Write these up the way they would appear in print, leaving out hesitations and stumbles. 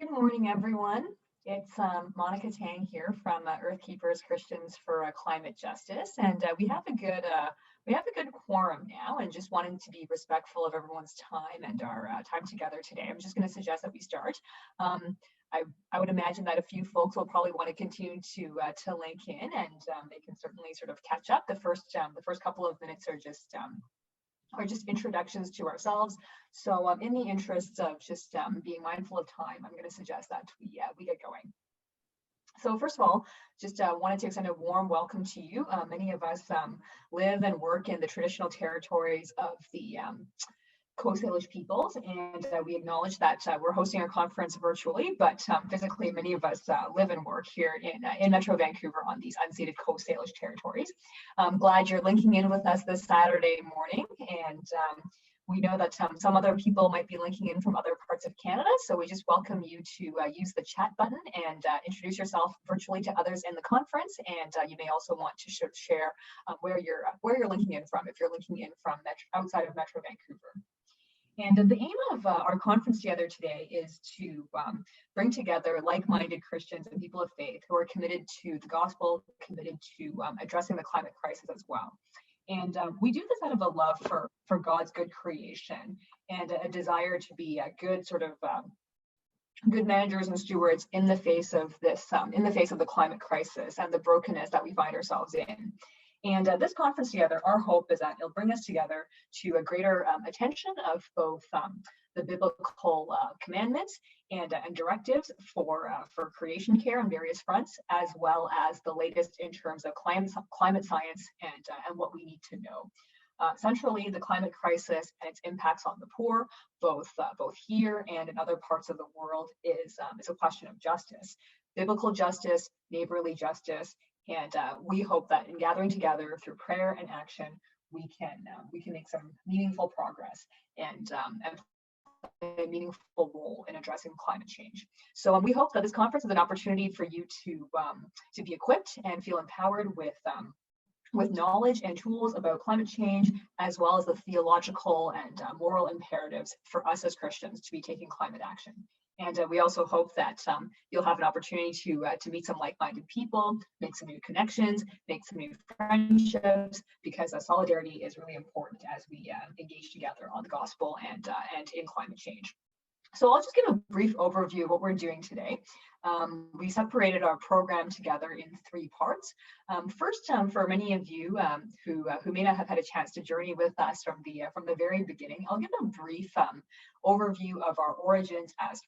Good morning, everyone. It's Monica Tang here from Earthkeepers Christians for Climate Justice, and we have a good quorum now. And just wanting to be respectful of everyone's time and our time together today, I'm just going to suggest that we start. I would imagine that a few folks will probably want to continue to link in, and they can certainly sort of catch up. The first couple of minutes are just introductions to ourselves. So in the interests of just being mindful of time, I'm going to suggest that we get going. So first of all, just wanted to extend a warm welcome to you. Many of us live and work in the traditional territories of the Coast Salish peoples, and we acknowledge that we're hosting our conference virtually, but physically many of us live and work here in Metro Vancouver on these unceded Coast Salish territories. I'm glad you're linking in with us this Saturday morning, and we know that some other people might be linking in from other parts of Canada, so we just welcome you to use the chat button and introduce yourself virtually to others in the conference, and you may also want to share where you're linking in from, if you're linking in from outside of Metro Vancouver. And the aim of our conference together today is to bring together like-minded Christians and people of faith who are committed to the gospel, committed to addressing the climate crisis as well. And we do this out of a love for God's good creation and a desire to be a good sort of good managers and stewards in the face of this, in the face of the climate crisis and the brokenness that we find ourselves in. And this conference together, our hope is that it'll bring us together to a greater attention of both the biblical commandments and directives for creation care on various fronts, as well as the latest in terms of climate science and what we need to know. Centrally, the climate crisis and its impacts on the poor, both here and in other parts of the world, is a question of justice, biblical justice, neighborly justice. And we hope that in gathering together through prayer and action, we can make some meaningful progress and play a meaningful role in addressing climate change. So we hope that this conference is an opportunity for you to be equipped and feel empowered with knowledge and tools about climate change, as well as the theological and moral imperatives for us as Christians to be taking climate action. And we also hope that you'll have an opportunity to meet some like-minded people, make some new connections, make some new friendships, because solidarity is really important as we engage together on the gospel and in climate change. So I'll just give a brief overview of what we're doing today. We separated our program together in three parts. First, for many of you who may not have had a chance to journey with us from the very beginning, I'll give a brief overview of our origins as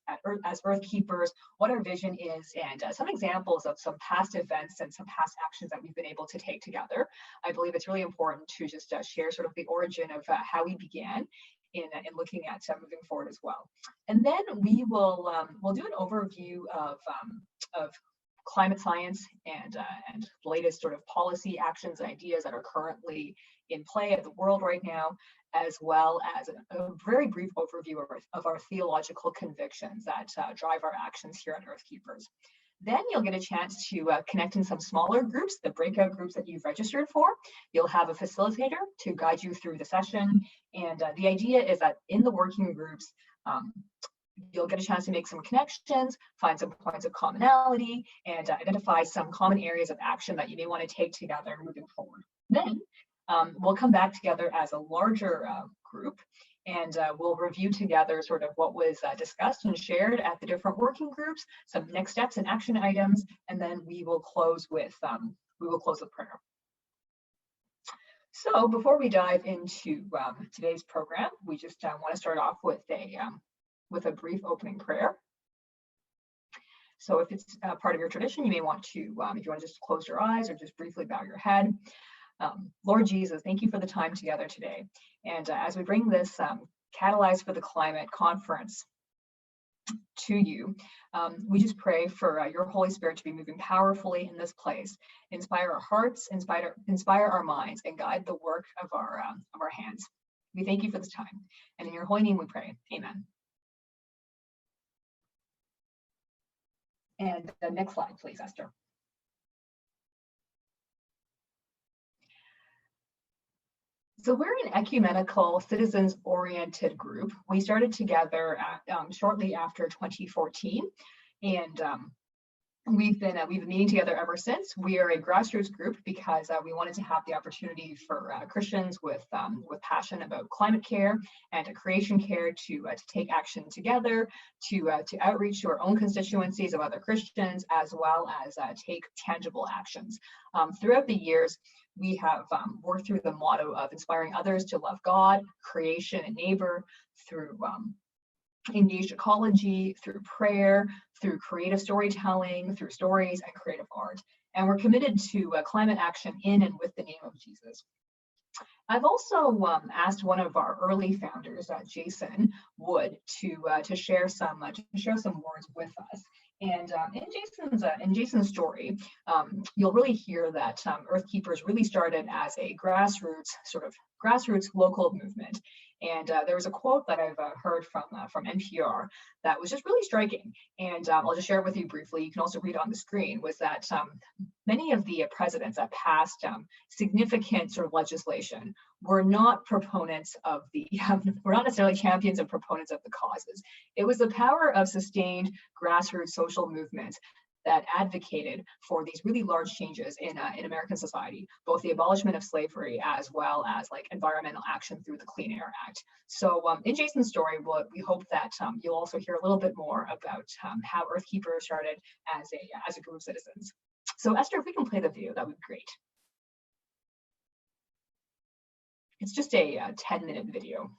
Earthkeepers, what our vision is, and some examples of some past events and some past actions that we've been able to take together. I believe it's really important to just share sort of the origin of how we began in looking at moving forward as well. And then we will we'll do an overview of climate science and the latest sort of policy actions and ideas that are currently in play of the world right now, as well as a very brief overview of our theological convictions that drive our actions here at Earthkeepers. Then you'll get a chance to connect in some smaller groups, the breakout groups that you've registered for. You'll have a facilitator to guide you through the session. And the idea is that in the working groups, you'll get a chance to make some connections, find some points of commonality, and identify some common areas of action that you may want to take together moving forward. Then we'll come back together as a larger group, and we'll review together sort of what was discussed and shared at the different working groups, some next steps and action items, and then we will close with prayer. So before we dive into today's program, we just want to start off with a brief opening prayer. So if it's part of your tradition, you may want to, if you want to just close your eyes or just briefly bow your head. Lord Jesus, thank you for the time together today. And as we bring this Catalyze for the Climate conference to you, we just pray for your Holy Spirit to be moving powerfully in this place, inspire our hearts, inspire our minds, and guide the work of our hands. We thank you for this time. And in your holy name we pray. Amen. And the next slide, please, Esther. So we're an ecumenical, citizens-oriented group. We started together shortly after 2014, and we've been meeting together ever since. We are a grassroots group because we wanted to have the opportunity for Christians with passion about climate care and creation care to take action together, to outreach to our own constituencies of other Christians, as well as take tangible actions. Throughout the years, we have worked through the motto of inspiring others to love God, creation, and neighbor through engaged ecology, through prayer, through creative storytelling, through stories and creative art. And we're committed to climate action in and with the name of Jesus. I've also asked one of our early founders, Jason Wood, to share some words with us. And in Jason's story, you'll really hear that Earthkeepers really started as a grassroots local movement. And there was a quote that I've heard from NPR that was just really striking. And I'll just share it with you briefly. You can also read it on the screen. Was that many of the presidents that passed significant sort of legislation were not proponents of were not necessarily champions and proponents of the causes. It was the power of sustained grassroots social movements that advocated for these really large changes in American society, both the abolishment of slavery as well as like environmental action through the Clean Air Act. So in Jason's story, we hope that you'll also hear a little bit more about how Earthkeepers started as a group of citizens. So Esther, if we can play the video, that would be great. It's just a 10-minute video.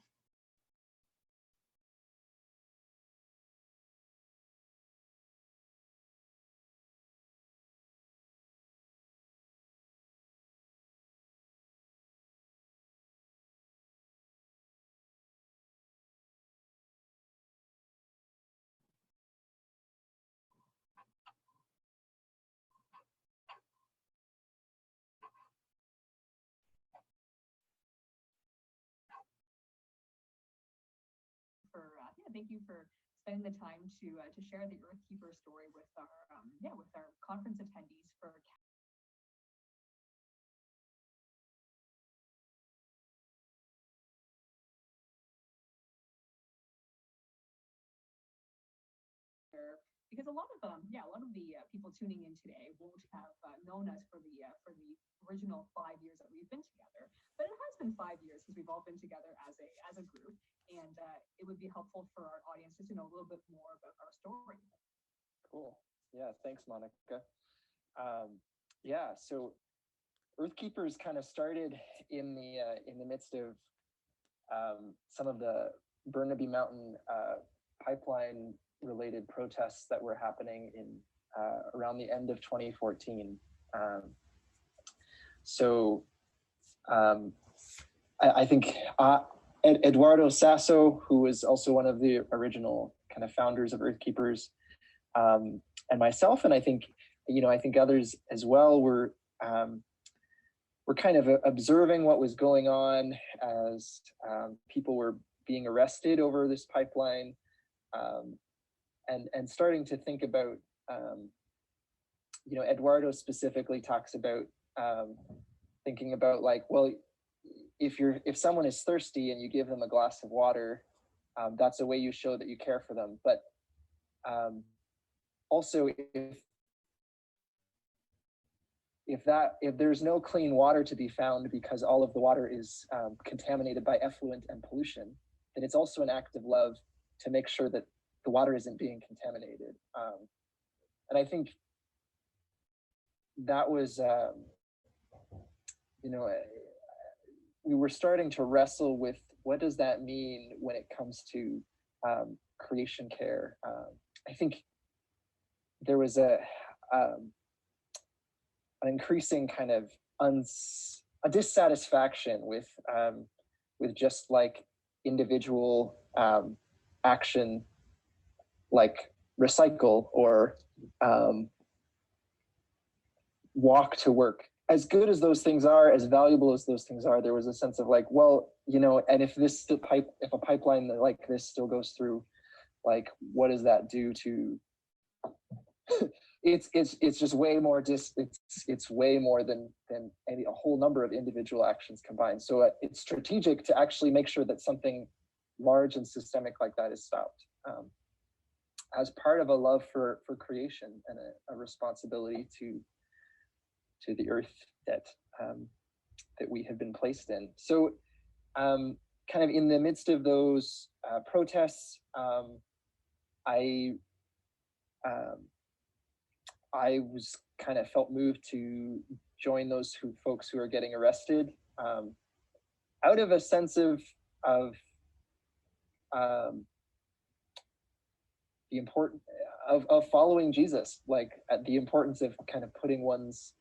Thank you for spending the time to share the Earthkeeper story with our conference attendees for. Because a lot of the people tuning in today won't have known us for the original 5 years that we've been together, but it has been 5 years since we've all been together as a group, and it would be helpful for our audience just to know a little bit more about our story. Cool. Yeah, thanks, Monica. So Earthkeepers kind of started in the midst of some of the Burnaby Mountain pipeline related protests that were happening in around the end of 2014. I think Eduardo Sasso, who was also one of the original kind of founders of Earthkeepers, and myself, and I think others as well, were kind of observing what was going on as people were being arrested over this pipeline, and starting to think about, Eduardo specifically talks about thinking about like, well, if someone is thirsty and you give them a glass of water, that's a way you show that you care for them. But also, if there's no clean water to be found because all of the water is contaminated by effluent and pollution, then it's also an act of love to make sure that the water isn't being contaminated. And I think that was, we were starting to wrestle with what does that mean when it comes to creation care. I think there was an increasing kind of a dissatisfaction with just like individual action, like recycle or walk to work. As good as those things are, as valuable as those things are, there was a sense of like, well, and if a pipeline like this still goes through, like, what does that do to it's just way more it's way more than a whole number of individual actions combined. So it's strategic to actually make sure that something large and systemic like that is stopped, as part of a love for creation and a responsibility to the earth that we have been placed in. So kind of in the midst of those protests, I was kind of felt moved to join those folks who are getting arrested, out of a sense of the importance of following Jesus, like the importance of kind of putting one's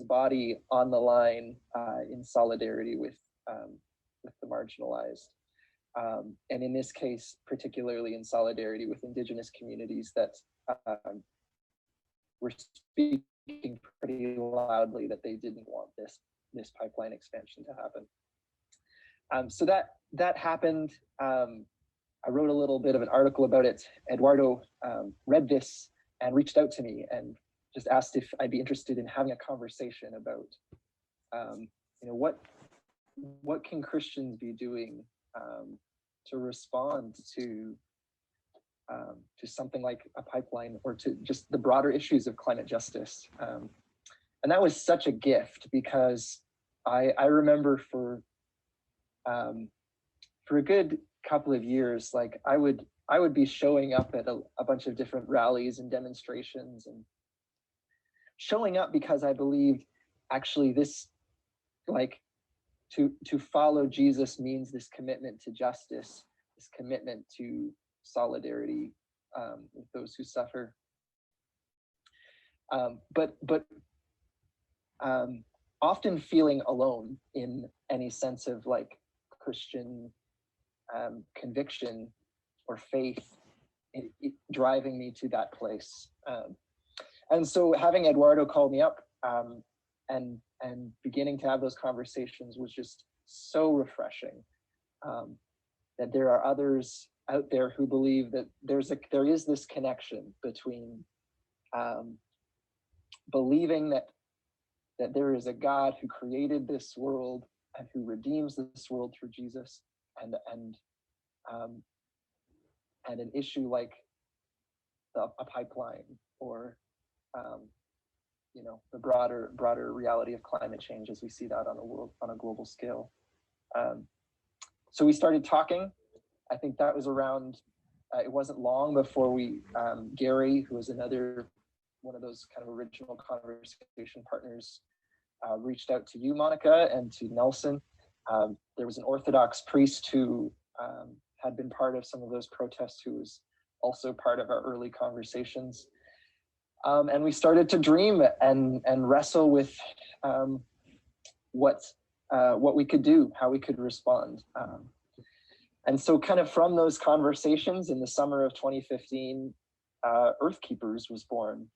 body on the line in solidarity with the marginalized, and in this case, particularly in solidarity with Indigenous communities that were speaking pretty loudly that they didn't want this pipeline expansion to happen. So that happened. I wrote a little bit of an article about it. Eduardo read this and reached out to me and just asked if I'd be interested in having a conversation about, what can Christians be doing to respond to something like a pipeline, or to just the broader issues of climate justice. And that was such a gift, because I remember for a good couple of years, like I would be showing up at a bunch of different rallies and demonstrations, and showing up because I believed actually this, like, to follow Jesus means this commitment to justice, this commitment to solidarity with those who suffer. But often feeling alone in any sense of like Christian conviction or faith, it driving me to that place. And so having Eduardo call me up and beginning to have those conversations was just so refreshing. That there are others out there who believe that there is this connection between believing that there is a God who created this world and who redeems this world through Jesus, and an issue like a pipeline, or the broader reality of climate change as we see that on a global scale. So we started talking. I think that was around, it wasn't long before Gary, who was another one of those kind of original conversation partners, reached out to you, Monica, and to Nelson. There was an Orthodox priest who had been part of some of those protests, who was also part of our early conversations. And we started to dream and wrestle with what we could do, how we could respond. And so kind of from those conversations in the summer of 2015, Earthkeepers was born.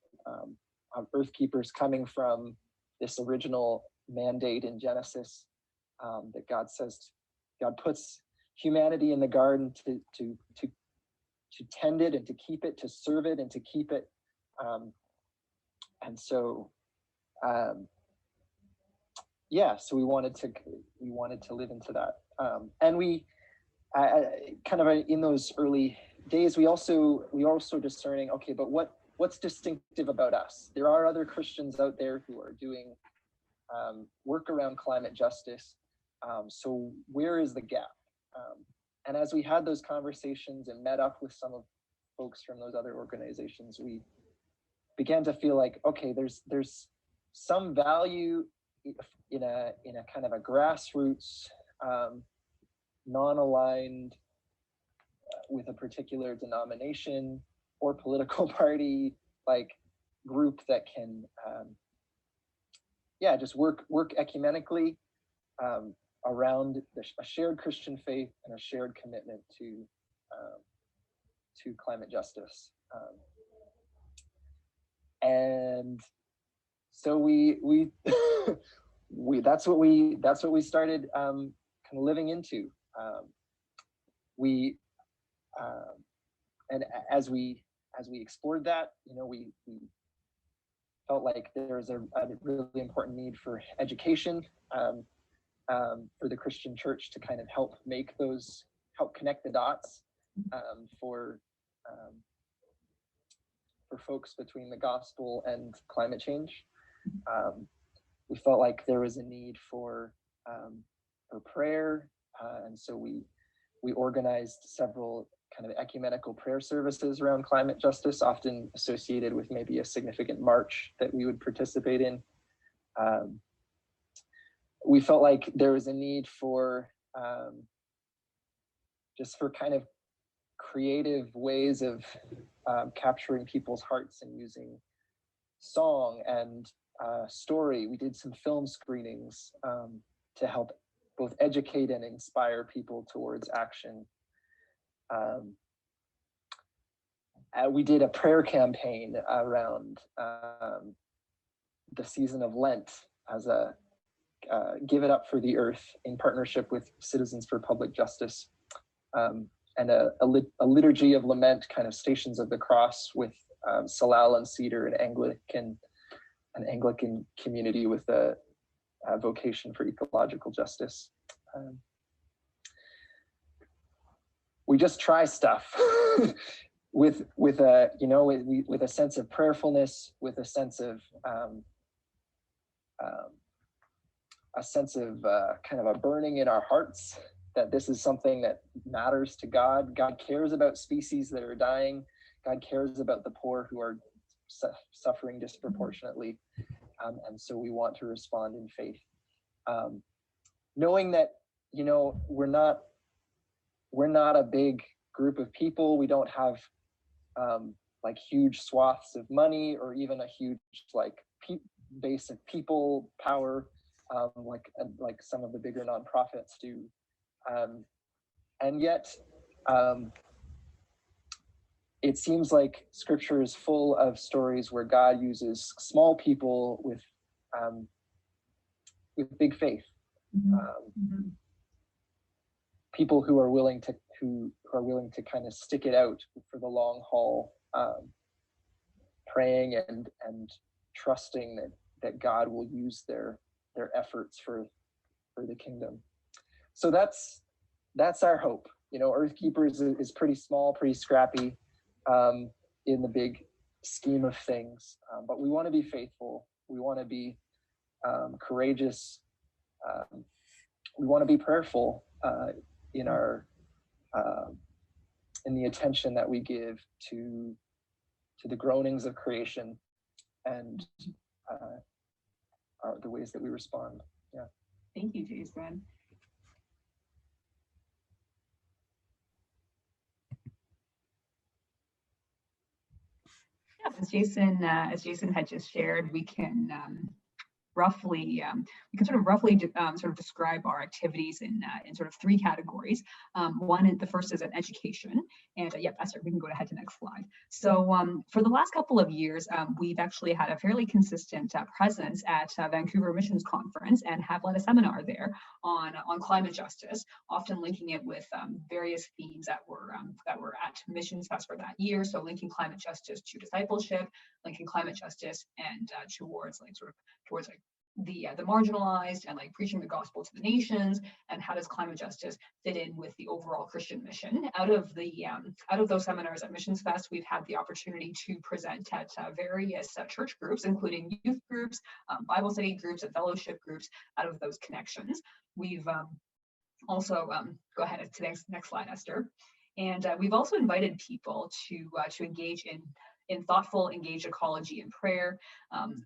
Earthkeepers coming from this original mandate in Genesis, that God puts humanity in the garden to tend it and to keep it, to serve it and to keep it. And so, so we wanted to live into that. And we, kind of in those early days, we also discerning, okay, but what's distinctive about us? There are other Christians out there who are doing work around climate justice. So where is the gap? And as we had those conversations and met up with some of folks from those other organizations, we began to feel like, okay, there's some value in a kind of a grassroots, non-aligned with a particular denomination or political party, like group that can just work ecumenically around a shared Christian faith and a shared commitment to climate justice. And so we that's what we started kind of living into. And as we explored that, we felt like there was a really important need for education for the Christian church to kind of help connect the dots for folks between the gospel and climate change. We felt like there was a need for prayer, and so we organized several kind of ecumenical prayer services around climate justice, often associated with maybe a significant march that we would participate in. We felt like there was a need for just for kind of creative ways of capturing people's hearts and using song and story. We did some film screenings to help both educate and inspire people towards action. We did a prayer campaign around the season of Lent as a Give It Up for the Earth in partnership with Citizens for Public Justice, and a liturgy of lament, kind of Stations of the Cross with Salal and Cedar, an Anglican community with a vocation for ecological justice. We just try stuff with a sense of prayerfulness, with a sense of kind of a burning in our hearts that this is something that matters to God. God cares about species that are dying. God cares about the poor who are suffering disproportionately. And so we want to respond in faith. Knowing that, we're not a big group of people. We don't have like huge swaths of money or even a huge base of people power like some of the bigger nonprofits do. And yet, it seems like Scripture is full of stories where God uses small people with big faith, people who are willing to kind of stick it out for the long haul, praying and trusting that God will use their efforts for the kingdom. So that's our hope. Earthkeepers is pretty small, pretty scrappy in the big scheme of things, but we want to be faithful. We want to be courageous. We want to be prayerful in our in the attention that we give to the groanings of creation and the ways that we respond. Yeah. Thank you, Jason. Yeah, as Jason had just shared, we can roughly describe our activities in sort of three categories. The first is an education, and Esther, we can go ahead to the next slide. So for the last couple of years, we've actually had a fairly consistent presence at Vancouver Missions Conference and have led a seminar there on climate justice, often linking it with various themes that were at Missions Fest for that year. So linking climate justice to discipleship, linking climate justice and towards the marginalized, and preaching the gospel to the nations, and how does climate justice fit in with the overall Christian mission. Out of those seminars at Missions Fest, we've had the opportunity to present at various church groups, including youth groups, Bible study groups, and fellowship groups. Out of those connections, we've also go ahead to the next slide, Esther. And we've also invited people to engage in thoughtful, engaged ecology and prayer.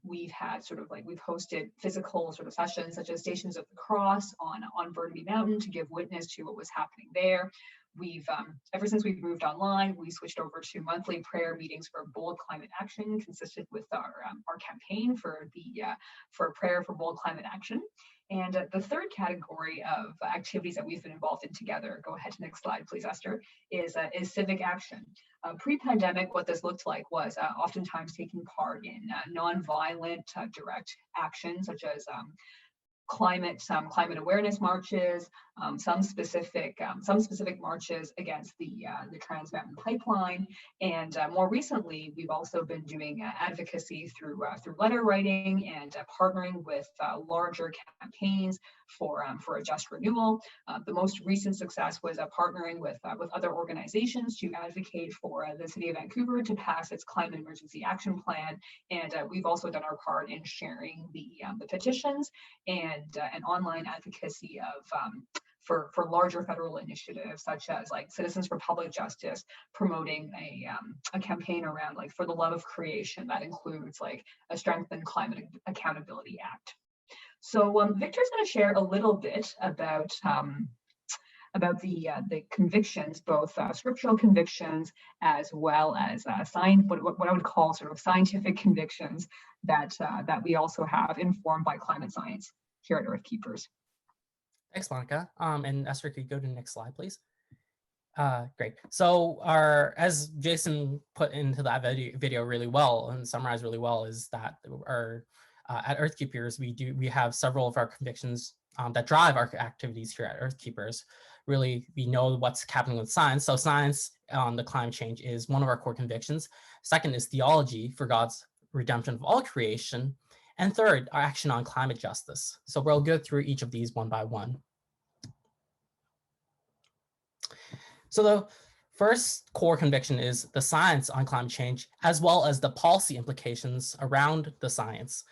We've had we've hosted physical sessions such as Stations of the Cross on Burnaby Mountain to give witness to what was happening there. We've ever since we've moved online, we switched over to monthly prayer meetings for bold climate action, consistent with our campaign for prayer for bold climate action. And the third category of activities that we've been involved in together, go ahead to the next slide, please, Esther, is civic action. Pre-pandemic, what this looked like was oftentimes taking part in nonviolent direct action, such as climate awareness marches, some specific marches against the Trans Mountain Pipeline, and more recently, we've also been doing advocacy through letter writing and partnering with larger campaigns for a just renewal. The most recent success was partnering with other organizations to advocate for the City of Vancouver to pass its Climate Emergency Action Plan, and we've also done our part in sharing the petitions and online advocacy of for larger federal initiatives such as like Citizens for Public Justice promoting a campaign around like For the Love of Creation that includes like a Strengthened Climate Accountability Act. So Victor's going to share a little bit about the convictions, both scriptural convictions as well as what I would call sort of scientific convictions that we also have informed by climate science here at Earthkeepers. Thanks, Monica. And Esther, could you go to the next slide, please? Great. So as Jason put into that video really well and summarized really well, is that at Earthkeepers, we have several of our convictions that drive our activities here at Earthkeepers. Really, we know what's happening with science. So science on the climate change is one of our core convictions. Second is theology for God's redemption of all creation. And third, our action on climate justice. So we'll go through each of these one by one. So the first core conviction is the science on climate change, as well as the policy implications around the science.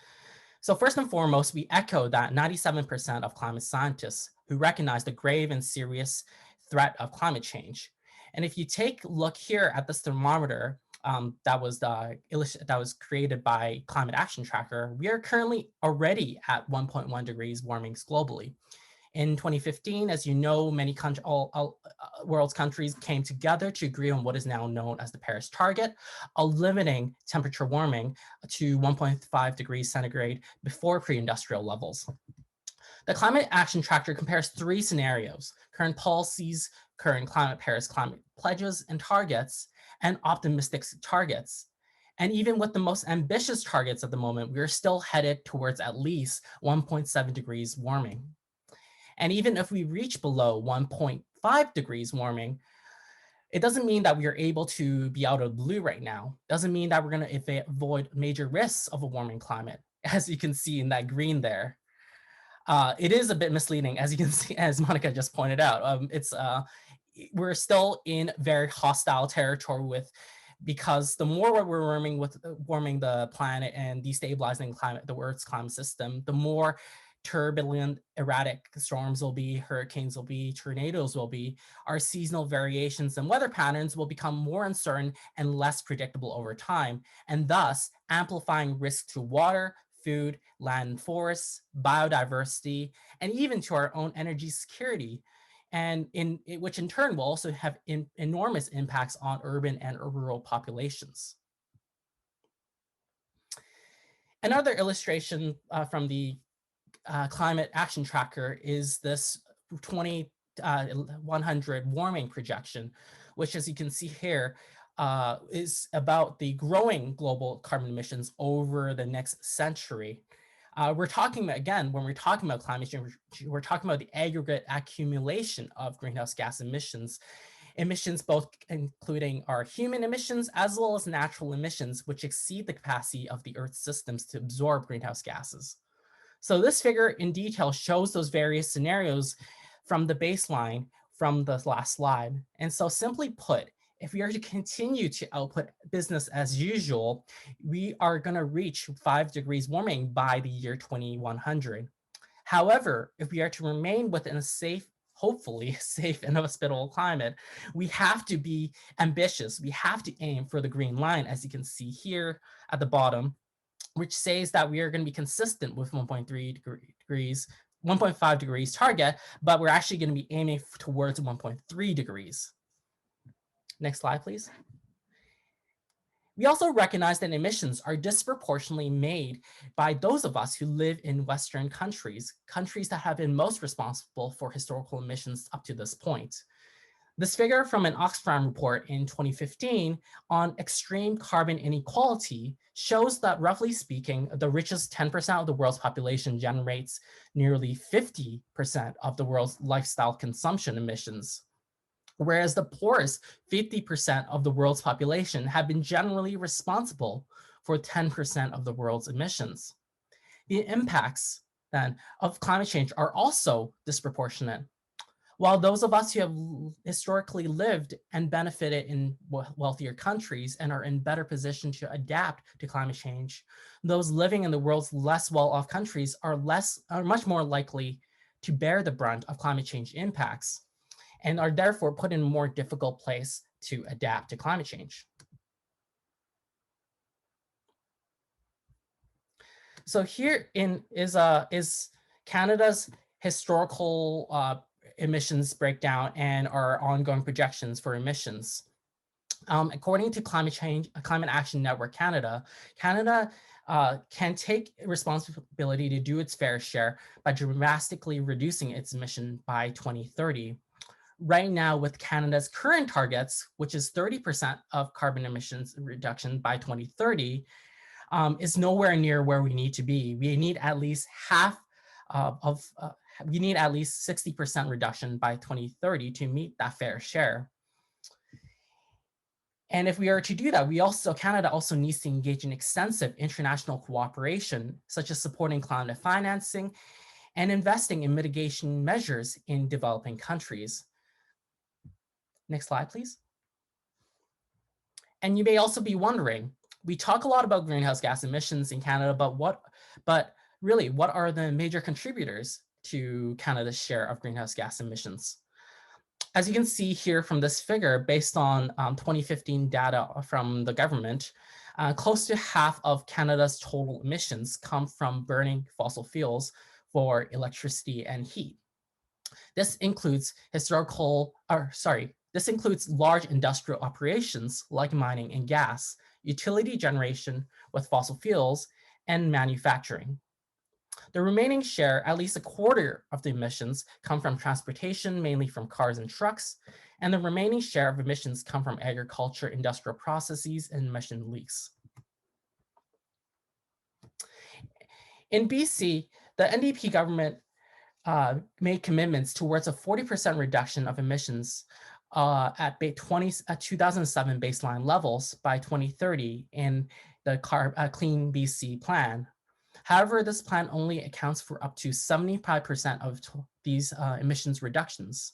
So first and foremost, we echo that 97% of climate scientists who recognize the grave and serious threat of climate change. And if you take a look here at this thermometer that was created by Climate Action Tracker, we are currently already at 1.1 degrees warming globally. In 2015, as you know, many world's countries came together to agree on what is now known as the Paris target, of limiting temperature warming to 1.5 degrees centigrade before pre-industrial levels. The Climate Action Tracker compares three scenarios: current policies, current Paris climate pledges and targets, and optimistic targets. And even with the most ambitious targets at the moment, we're still headed towards at least 1.7 degrees warming. And even if we reach below 1.5 degrees warming, it doesn't mean that we are able to be out of the blue right now. Doesn't mean that we're going to avoid major risks of a warming climate, as you can see in that green there. It is a bit misleading, as you can see, as Monica just pointed out. We're still in very hostile territory because the more we're warming the planet and destabilizing the Earth's climate system, the more turbulent, erratic storms will be, hurricanes will be, tornadoes will be. Our seasonal variations and weather patterns will become more uncertain and less predictable over time, and thus amplifying risk to water, food, land and forests, biodiversity, and even to our own energy security, and which in turn will also have enormous impacts on urban and rural populations. Another illustration from the Climate Action Tracker is this 2100 warming projection, which, as you can see here, is about the growing global carbon emissions over the next century. We're talking about, again, when we're talking about climate change, we're talking about the aggregate accumulation of greenhouse gas emissions both including our human emissions as well as natural emissions, which exceed the capacity of the Earth's systems to absorb greenhouse gases. So this figure in detail shows those various scenarios from the baseline from the last slide. And so simply put, if we are to continue to output business as usual, we are going to reach 5 degrees warming by the year 2100. However, if we are to remain within a safe, hopefully safe and hospitable climate, we have to be ambitious. We have to aim for the green line, as you can see here at the bottom, which says that we are going to be consistent with 1.5 degrees target, but we're actually going to be aiming towards 1.3 degrees. Next slide, please. We also recognize that emissions are disproportionately made by those of us who live in Western countries that have been most responsible for historical emissions up to this point. This figure from an Oxfam report in 2015 on extreme carbon inequality shows that, roughly speaking, the richest 10% of the world's population generates nearly 50% of the world's lifestyle consumption emissions, whereas the poorest 50% of the world's population have been generally responsible for 10% of the world's emissions. The impacts then of climate change are also disproportionate. While those of us who have historically lived and benefited in wealthier countries and are in better position to adapt to climate change, those living in the world's less well-off countries are much more likely to bear the brunt of climate change impacts and are therefore put in a more difficult place to adapt to climate change. So here is Canada's historical emissions breakdown and our ongoing projections for emissions. According to Climate Action Network Canada, Canada can take responsibility to do its fair share by dramatically reducing its emission by 2030. Right now, with Canada's current targets, which is 30% of carbon emissions reduction by 2030, is nowhere near where we need to be. We need at least we need at least 60% reduction by 2030 to meet that fair share. And if we are to do that, Canada also needs to engage in extensive international cooperation, such as supporting climate financing and investing in mitigation measures in developing countries. Next slide, please. And you may also be wondering, we talk a lot about greenhouse gas emissions in Canada, but really, what are the major contributors to Canada's share of greenhouse gas emissions? As you can see here from this figure, based on 2015 data from the government, close to half of Canada's total emissions come from burning fossil fuels for electricity and heat. This includes large industrial operations like mining and gas, utility generation with fossil fuels, and manufacturing. The remaining share, at least a quarter of the emissions, come from transportation, mainly from cars and trucks, and the remaining share of emissions come from agriculture, industrial processes, and emission leaks. In BC, the NDP government made commitments towards a 40% reduction of emissions at 2007 baseline levels by 2030 in the Clean BC plan. However, this plan only accounts for up to 75% of these emissions reductions.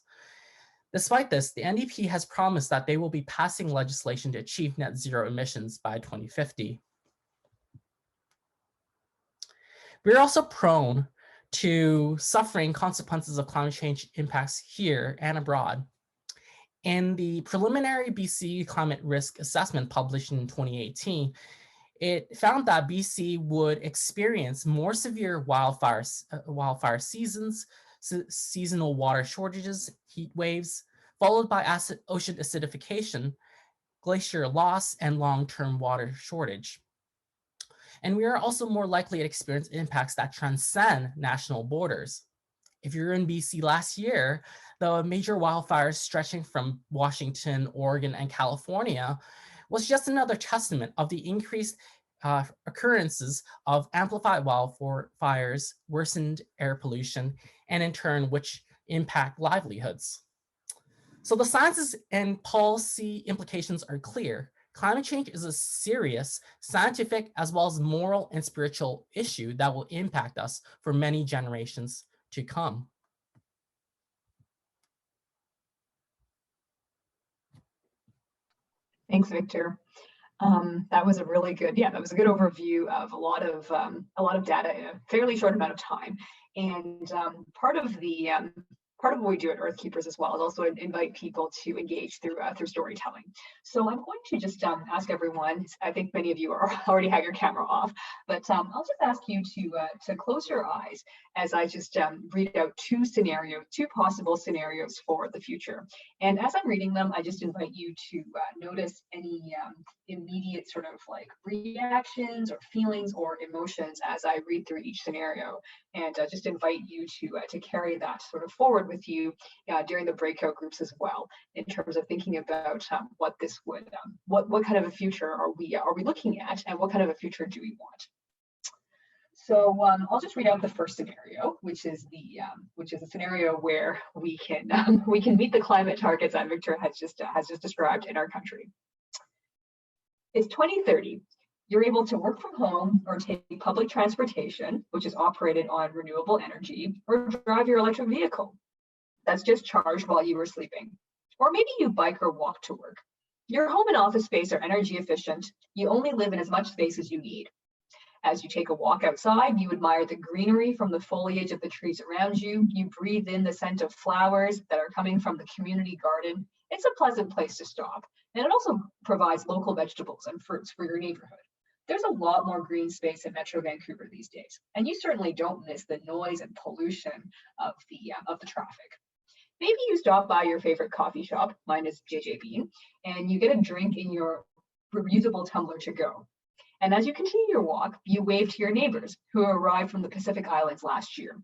Despite this, the NDP has promised that they will be passing legislation to achieve net zero emissions by 2050. We're also prone to suffering consequences of climate change impacts here and abroad. In the preliminary BC climate risk assessment published in 2018, it found that BC would experience more severe wildfire seasons, seasonal water shortages, heat waves, followed by ocean acidification, glacier loss, and long-term water shortage. And we are also more likely to experience impacts that transcend national borders. If you're in BC last year, the major wildfires stretching from Washington, Oregon, and California was just another testament of the increased occurrences of amplified wildfires, worsened air pollution, and in turn, which impact livelihoods. So the sciences and policy implications are clear. Climate change is a serious scientific as well as moral and spiritual issue that will impact us for many generations to come. Thanks, Victor. That was a really good, that was a good overview of a lot of data in a fairly short amount of time. And part of what we do at Earthkeepers as well is also invite people to engage through storytelling. So I'm going to just ask everyone. I think many of you already have your camera off, but I'll just ask you to close your eyes as I just read out two possible scenarios for the future. And as I'm reading them, I just invite you to notice any immediate sort of like reactions or feelings or emotions as I read through each scenario, and just invite you to carry that sort of forward with you during the breakout groups as well, in terms of thinking about what this would, what kind of a future are we looking at, and what kind of a future do we want. So I'll just read out the first scenario, which is a scenario where we can meet the climate targets that Victor has just described in our country. It's 2030. You're able to work from home or take public transportation, which is operated on renewable energy, or drive your electric vehicle that's just charged while you were sleeping. Or maybe you bike or walk to work. Your home and office space are energy efficient. You only live in as much space as you need. As you take a walk outside, you admire the greenery from the foliage of the trees around you. You breathe in the scent of flowers that are coming from the community garden. It's a pleasant place to stop. And it also provides local vegetables and fruits for your neighborhood. There's a lot more green space in Metro Vancouver these days, and you certainly don't miss the noise and pollution of the traffic. Maybe you stop by your favorite coffee shop, mine is JJ Bean, and you get a drink in your reusable tumbler to go. And as you continue your walk, you wave to your neighbors who arrived from the Pacific Islands last year.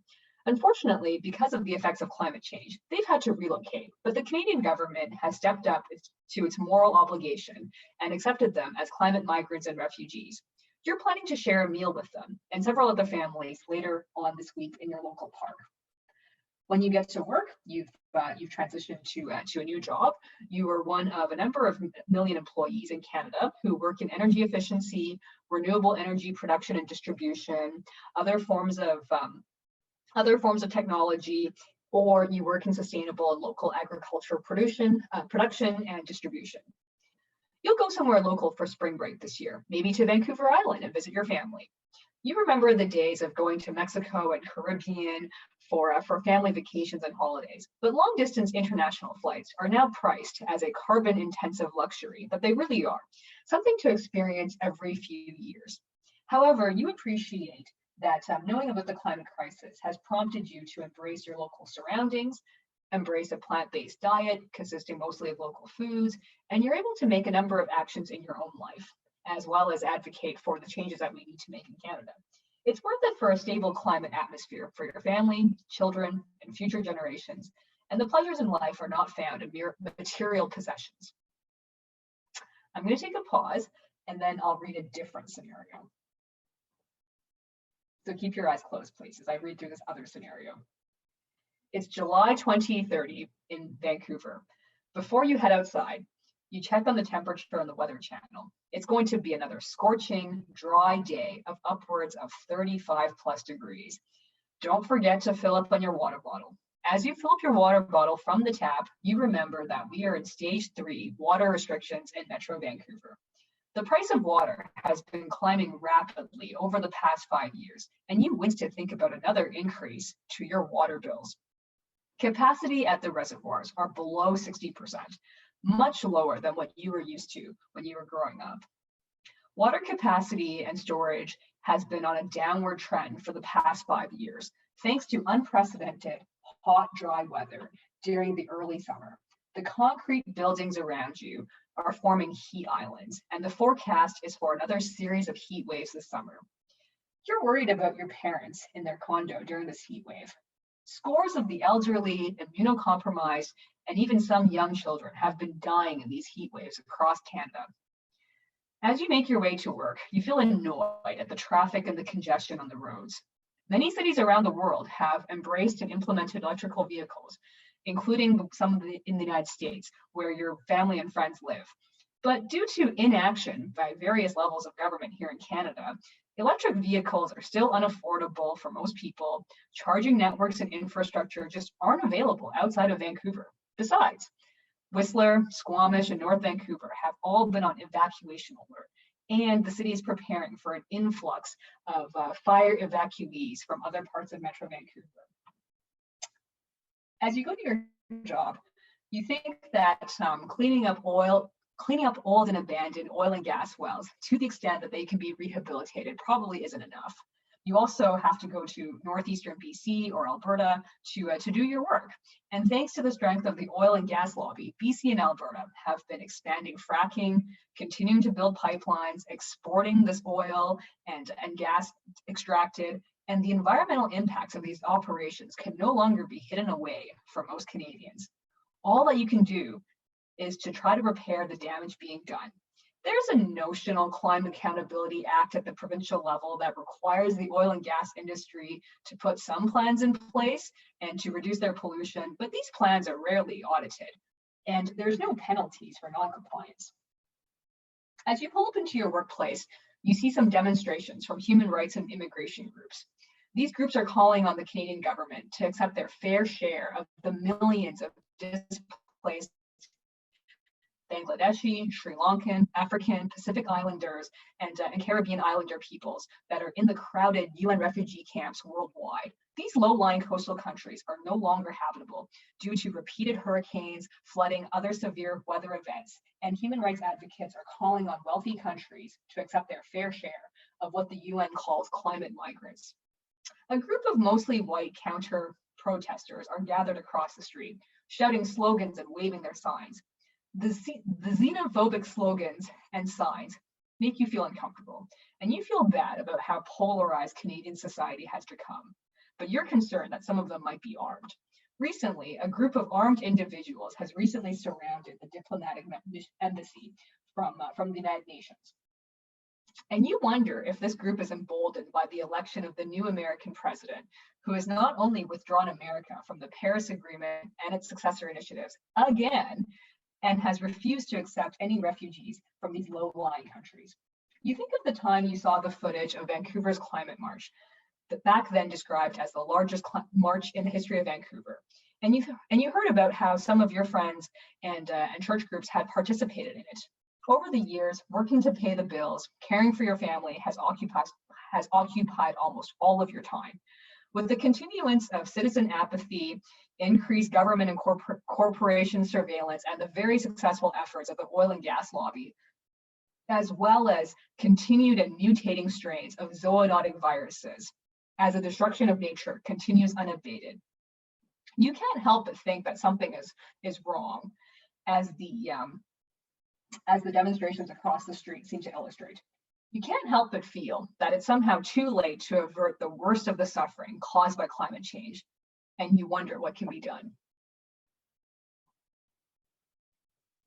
Unfortunately, because of the effects of climate change, they've had to relocate, but the Canadian government has stepped up to its moral obligation and accepted them as climate migrants and refugees. You're planning to share a meal with them and several other families later on this week in your local park. When you get to work, you've transitioned to a new job. You are one of a number of million employees in Canada who work in energy efficiency, renewable energy production and distribution, other forms of technology, or you work in sustainable and local agriculture production and distribution. You'll go somewhere local for spring break this year, maybe to Vancouver Island and visit your family. You remember the days of going to Mexico and Caribbean for family vacations and holidays, but long distance international flights are now priced as a carbon intensive luxury, but they really are, something to experience every few years. However, you appreciate that knowing about the climate crisis has prompted you to embrace your local surroundings, embrace a plant-based diet consisting mostly of local foods, and you're able to make a number of actions in your own life, as well as advocate for the changes that we need to make in Canada. It's worth it for a stable climate atmosphere for your family, children, and future generations, and the pleasures in life are not found in mere material possessions. I'm going to take a pause, and then I'll read a different scenario. So keep your eyes closed, please, as I read through this other scenario. It's July 2030 in Vancouver. Before you head outside, you check on the temperature on the Weather Channel. It's going to be another scorching, dry day of upwards of 35+ degrees. Don't forget to fill up on your water bottle. As you fill up your water bottle from the tap, you remember that we are in stage 3 water restrictions in Metro Vancouver. The price of water has been climbing rapidly over the past 5 years, and you wince to think about another increase to your water bills. Capacity at the reservoirs are below 60%, much lower than what you were used to when you were growing up. Water capacity and storage has been on a downward trend for the past 5 years, thanks to unprecedented hot, dry weather during the early summer. The concrete buildings around you are forming heat islands, and the forecast is for another series of heat waves this summer. You're worried about your parents in their condo during this heat wave. Scores of the elderly, immunocompromised, and even some young children have been dying in these heat waves across Canada. As you make your way to work, you feel annoyed at the traffic and the congestion on the roads. Many cities around the world have embraced and implemented electrical vehicles, including some in the United States, where your family and friends live. But due to inaction by various levels of government here in Canada, electric vehicles are still unaffordable for most people. Charging networks and infrastructure just aren't available outside of Vancouver. Besides, Whistler, Squamish, and North Vancouver have all been on evacuation alert, and the city is preparing for an influx of fire evacuees from other parts of Metro Vancouver. As you go to your job, you think that cleaning up old and abandoned oil and gas wells to the extent that they can be rehabilitated probably isn't enough. You also have to go to northeastern BC or Alberta to do your work. And thanks to the strength of the oil and gas lobby, BC and Alberta have been expanding fracking, continuing to build pipelines, exporting this oil and gas extracted And the environmental impacts of these operations can no longer be hidden away from most Canadians. All that you can do is to try to repair the damage being done. There's a notional Climate Accountability Act at the provincial level that requires the oil and gas industry to put some plans in place and to reduce their pollution, but these plans are rarely audited, and there's no penalties for non-compliance. As you pull up into your workplace, you see some demonstrations from human rights and immigration groups. These groups are calling on the Canadian government to accept their fair share of the millions of displaced Bangladeshi, Sri Lankan, African, Pacific Islanders, and Caribbean Islander peoples that are in the crowded UN refugee camps worldwide. These low-lying coastal countries are no longer habitable due to repeated hurricanes, flooding, other severe weather events, and human rights advocates are calling on wealthy countries to accept their fair share of what the UN calls climate migrants. A group of mostly white counter-protesters are gathered across the street, shouting slogans and waving their signs. The xenophobic slogans and signs make you feel uncomfortable, and you feel bad about how polarized Canadian society has become. But you're concerned that some of them might be armed. Recently, a group of armed individuals has recently surrounded the diplomatic embassy from the United Nations. And you wonder if this group is emboldened by the election of the new American president, who has not only withdrawn America from the Paris Agreement and its successor initiatives again, and has refused to accept any refugees from these low-lying countries. You think of the time you saw the footage of Vancouver's climate march, that back then described as the largest march in the history of Vancouver. And you heard about how some of your friends and church groups had participated in it. Over the years, working to pay the bills, caring for your family has occupied almost all of your time. With the continuance of citizen apathy, increased government and corporation surveillance, and the very successful efforts of the oil and gas lobby, as well as continued and mutating strains of zoonotic viruses, as the destruction of nature continues unabated. You can't help but think that something is wrong, as the demonstrations across the street seem to illustrate. You can't help but feel that it's somehow too late to avert the worst of the suffering caused by climate change, and you wonder what can be done.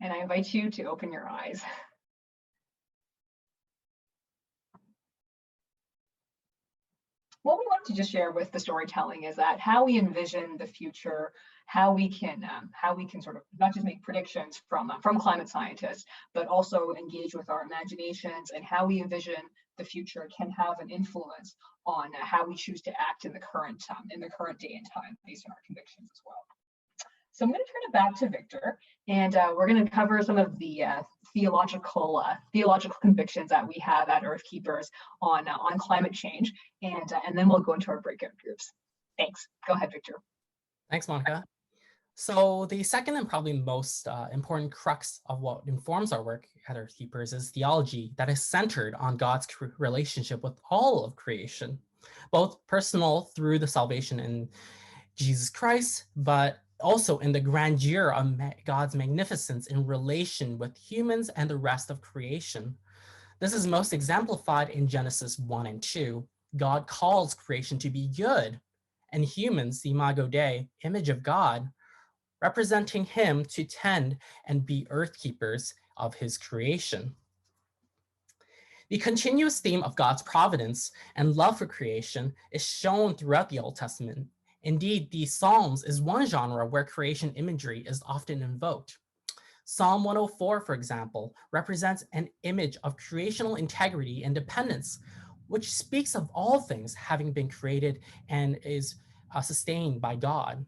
And I invite you to open your eyes. What we want to just share with the storytelling is that how we envision the future, how we can sort of not just make predictions from climate scientists, but also engage with our imaginations, and how we envision the future can have an influence on how we choose to act in the current day and time based on our convictions as well. So I'm going to turn it back to Victor, and we're going to cover some of the theological convictions that we have at Earthkeepers on climate change, and then we'll go into our breakout groups. Thanks. Go ahead, Victor. Thanks, Monica. So the second and probably most important crux of what informs our work at Earthkeepers is theology that is centered on God's relationship with all of creation, both personal through the salvation in Jesus Christ, but also in the grandeur of God's magnificence in relation with humans and the rest of creation. This is most exemplified in Genesis 1 and 2. God calls creation to be good, and humans, the imago Dei, image of God, representing him to tend and be earth keepers of his creation. The continuous theme of God's providence and love for creation is shown throughout the Old Testament. Indeed, the Psalms is one genre where creation imagery is often invoked. Psalm 104, for example, represents an image of creational integrity and dependence, which speaks of all things having been created and is sustained by God.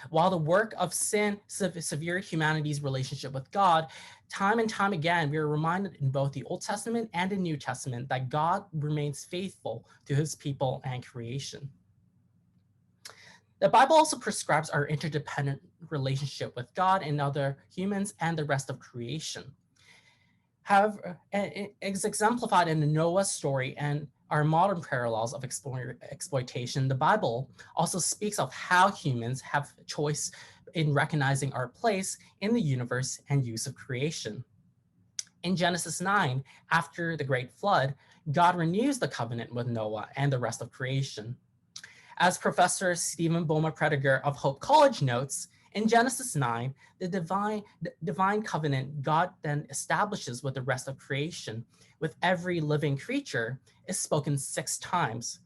While the work of sin severed humanity's relationship with God, time and time again, we are reminded in both the Old Testament and the New Testament that God remains faithful to his people and creation. The Bible also prescribes our interdependent relationship with God and other humans and the rest of creation. However, it is exemplified in the Noah story and our modern parallels of exploitation. The Bible also speaks of how humans have choice in recognizing our place in the universe and use of creation. In Genesis 9, after the great flood, God renews the covenant with Noah and the rest of creation. As Professor Stephen Boma-Prediger of Hope College notes, in Genesis 9, the divine covenant God then establishes with the rest of creation, with every living creature, is spoken 6 times,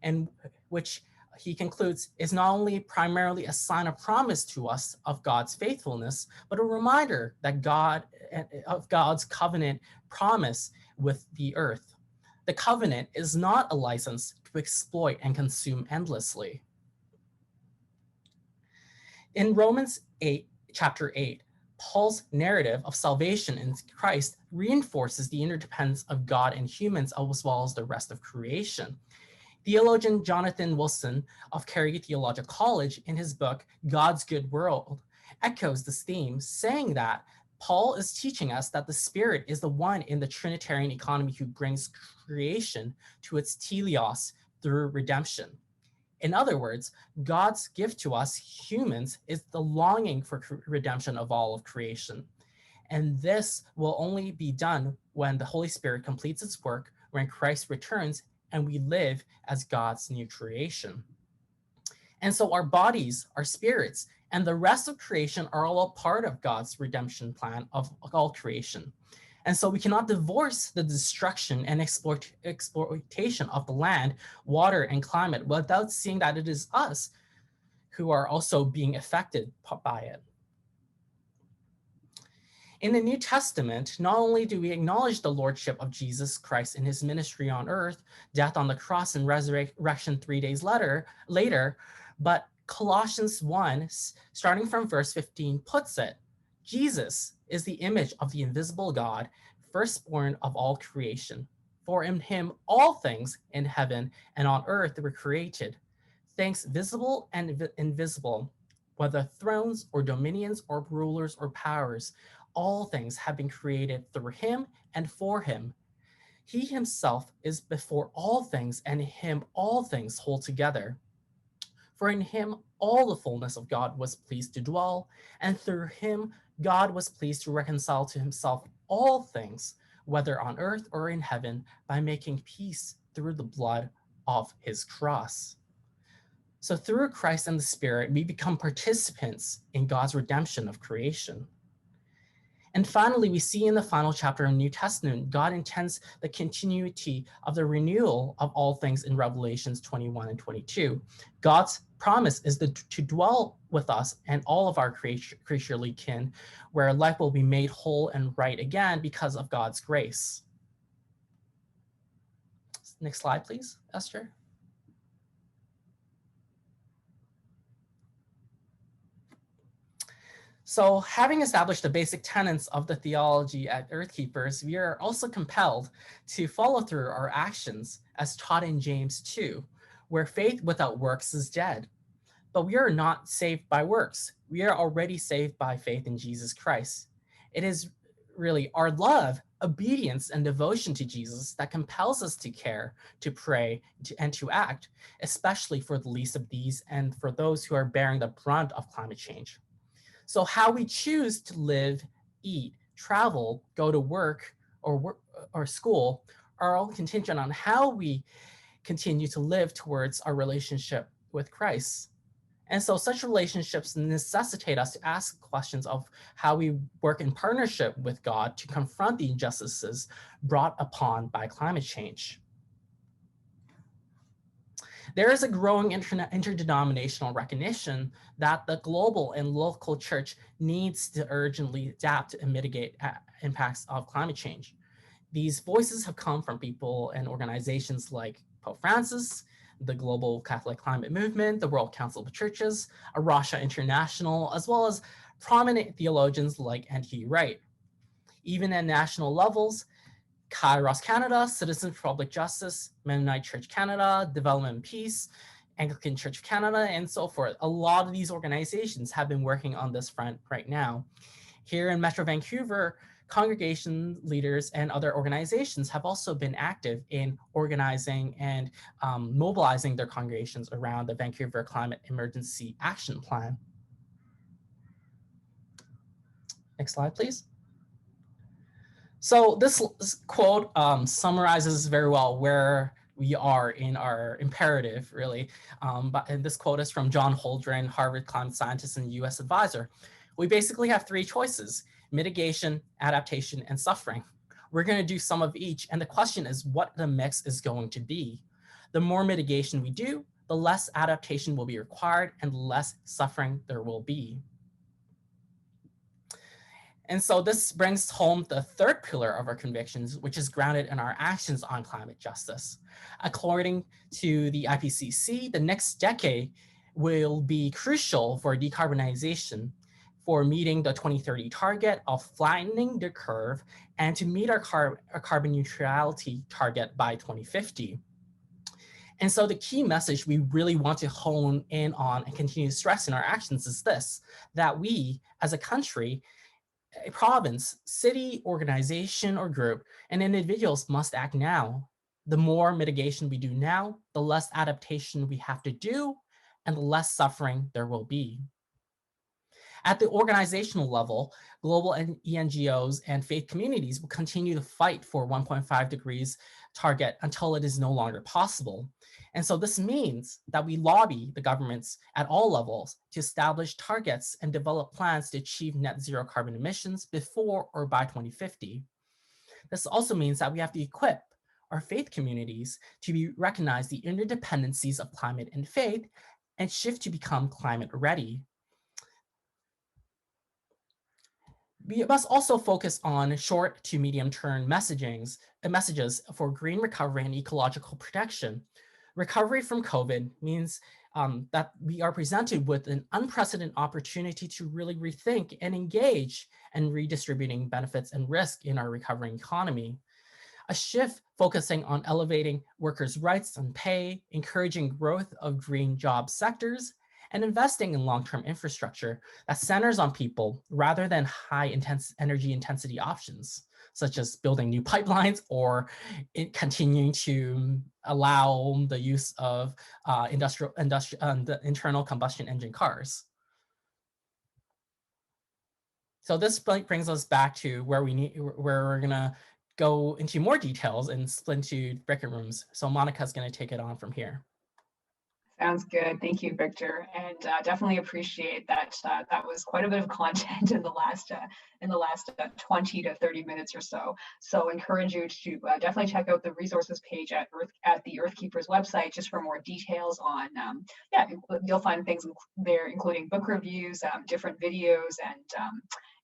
and which he concludes is not only primarily a sign of promise to us of God's faithfulness, but a reminder that of God's covenant promise with the earth. The covenant is not a license to exploit and consume endlessly. In Romans 8, chapter 8, Paul's narrative of salvation in Christ reinforces the interdependence of God and humans as well as the rest of creation. Theologian Jonathan Wilson of Carey Theological College, in his book, God's Good World, echoes this theme, saying that Paul is teaching us that the Spirit is the one in the Trinitarian economy who brings creation to its teleos through redemption. In other words, God's gift to us humans is the longing for redemption of all of creation. And this will only be done when the Holy Spirit completes its work, when Christ returns and we live as God's new creation. And so our bodies, our spirits, and the rest of creation are all a part of God's redemption plan of all creation. And so we cannot divorce the destruction and exploitation of the land, water, and climate without seeing that it is us who are also being affected by it. In the New Testament, not only do we acknowledge the lordship of Jesus Christ in his ministry on earth, death on the cross, and resurrection 3 days later, but Colossians 1, starting from verse 15, puts it, Jesus is the image of the invisible God, firstborn of all creation. For in him all things in heaven and on earth were created, things visible and invisible, whether thrones or dominions or rulers or powers. All things have been created through him and for him. He himself is before all things, and in him all things hold together. For in him all the fullness of God was pleased to dwell, and through him God was pleased to reconcile to himself all things, whether on earth or in heaven, by making peace through the blood of his cross. So through Christ and the Spirit, we become participants in God's redemption of creation. And finally, we see in the final chapter of the New Testament, God intends the continuity of the renewal of all things in Revelations 21 and 22. God's promise is to dwell with us and all of our creaturely kin, where life will be made whole and right again because of God's grace. Next slide, please, Esther. So having established the basic tenets of the theology at Earthkeepers, we are also compelled to follow through our actions as taught in James 2, where faith without works is dead. But we are not saved by works. We are already saved by faith in Jesus Christ. It is really our love, obedience, and devotion to Jesus that compels us to care, to pray, and to act, especially for the least of these and for those who are bearing the brunt of climate change. So how we choose to live, eat, travel, go to work or school are all contingent on how we continue to live towards our relationship with Christ. And so such relationships necessitate us to ask questions of how we work in partnership with God to confront the injustices brought upon by climate change. There is a growing interdenominational recognition that the global and local church needs to urgently adapt and mitigate impacts of climate change. These voices have come from people and organizations like Pope Francis, the Global Catholic Climate Movement, the World Council of Churches, Arusha International, as well as prominent theologians like N.T. Wright. Even at national levels, Kairos Canada, Citizens for Public Justice, Mennonite Church Canada, Development and Peace, Anglican Church of Canada, and so forth. A lot of these organizations have been working on this front right now. Here in Metro Vancouver, congregation leaders and other organizations have also been active in organizing and mobilizing their congregations around the Vancouver Climate Emergency Action Plan. Next slide, please. So this quote summarizes very well where we are in our imperative, really. And this quote is from John Holdren, Harvard climate scientist and US advisor. We basically have three choices: mitigation, adaptation, and suffering. We're going to do some of each, and the question is what the mix is going to be. The more mitigation we do, the less adaptation will be required and the less suffering there will be. And so this brings home the third pillar of our convictions, which is grounded in our actions on climate justice. According to the IPCC, the next decade will be crucial for decarbonization, for meeting the 2030 target of flattening the curve, and to meet our carbon neutrality target by 2050. And so the key message we really want to hone in on and continue to stress in our actions is this: that we as a country, a province, city, organization, or group, and individuals must act now. The more mitigation we do now, the less adaptation we have to do, and the less suffering there will be. At the organizational level, global NGOs and faith communities will continue to fight for 1.5 degrees target until it is no longer possible. And so this means that we lobby the governments at all levels to establish targets and develop plans to achieve net zero carbon emissions before or by 2050. This also means that we have to equip our faith communities to recognize the interdependencies of climate and faith and shift to become climate ready. We must also focus on short to medium term messages for green recovery and ecological protection. Recovery from COVID means that we are presented with an unprecedented opportunity to really rethink and engage in redistributing benefits and risk in our recovering economy. A shift focusing on elevating workers' rights and pay, encouraging growth of green job sectors, and investing in long-term infrastructure that centers on people rather than high energy intensity options, such as building new pipelines or continuing to allow the use of the internal combustion engine cars. So this brings us back to where we're gonna go into more details and split into breakout rooms. So Monica's gonna take it on from here. Sounds good. Thank you, Victor, and definitely appreciate that. That was quite a bit of content in the last 20 to 30 minutes or so. So encourage you to definitely check out the resources page at the Earthkeepers website just for more details on. You'll find things there, including book reviews, different videos,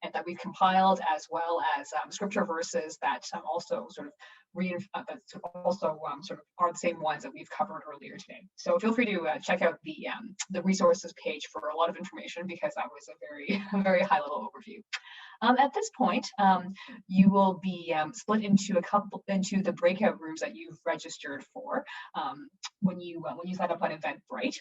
and that we've compiled, as well as scripture verses that also sort of sort of are the same ones that we've covered earlier today. So feel free to check out the resources page for a lot of information, because that was a very high level overview. At this point, you will be split into the breakout rooms that you've registered for when you sign up on Eventbrite.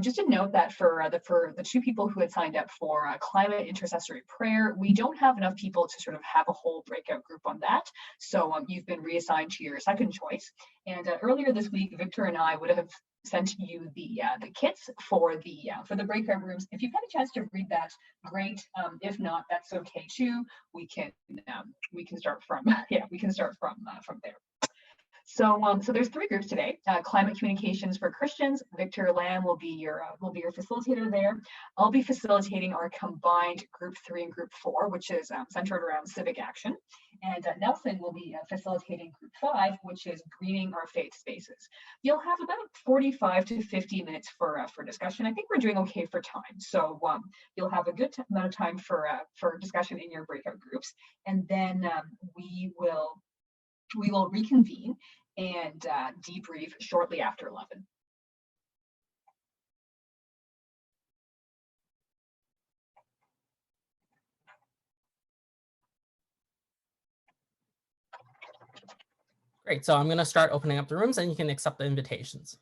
Just to note that for the two people who had signed up for climate intercessory prayer, we don't have enough people to sort of have a whole breakout group on that. So you've been reassigned to your second choice. And earlier this week, Victor and I would have sent you the kits for the breakout rooms. If you've had a chance to read that, great. If not, that's okay too. We can start from from there. So there's three groups today. Climate Communications for Christians. Victor Lamb will be your facilitator there. I'll be facilitating our combined Group 3 and Group 4, which is centered around Civic Action. And Nelson will be facilitating Group 5, which is Greening Our Faith Spaces. You'll have about 45 to 50 minutes for discussion. I think we're doing okay for time. So you'll have a good amount of time for discussion in your breakout groups. And then we will reconvene and debrief shortly after 11. Great, so I'm going to start opening up the rooms and you can accept the invitations.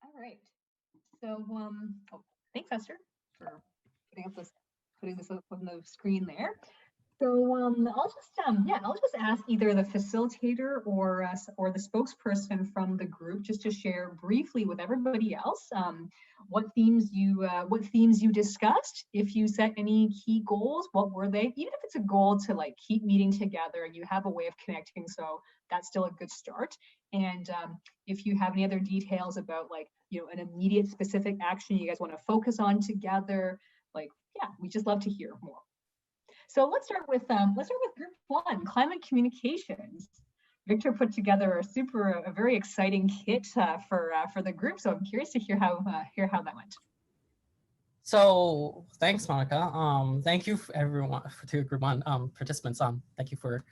All right. So thanks, Esther, for putting this up on the screen there. So I'll just ask either the facilitator or the spokesperson from the group just to share briefly with everybody else what themes you discussed. If you set any key goals, what were they? Even if it's a goal to like keep meeting together and you have a way of connecting, so that's still a good start. And if you have any other details about like an immediate specific action you guys want to focus on together, like we just love to hear more. So let's start with group one, climate communications. Victor put together a very exciting kit for the group. So I'm curious to hear how that went. So thanks, Monica. Thank you everyone to group one participants. Thank you for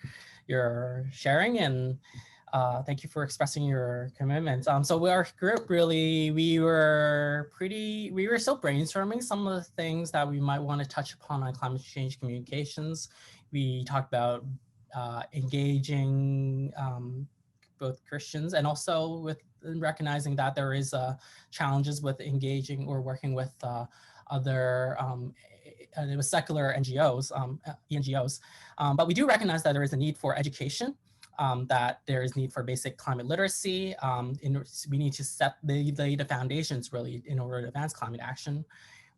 your sharing and thank you for expressing your commitment. So our group really, we were still brainstorming some of the things that we might want to touch upon on climate change communications. We talked about engaging both Christians and also with recognizing that there is challenges with engaging or working with other secular NGOs, ENGOs. But we do recognize that there is a need for education, that there is need for basic climate literacy. We need to lay the foundations really in order to advance climate action.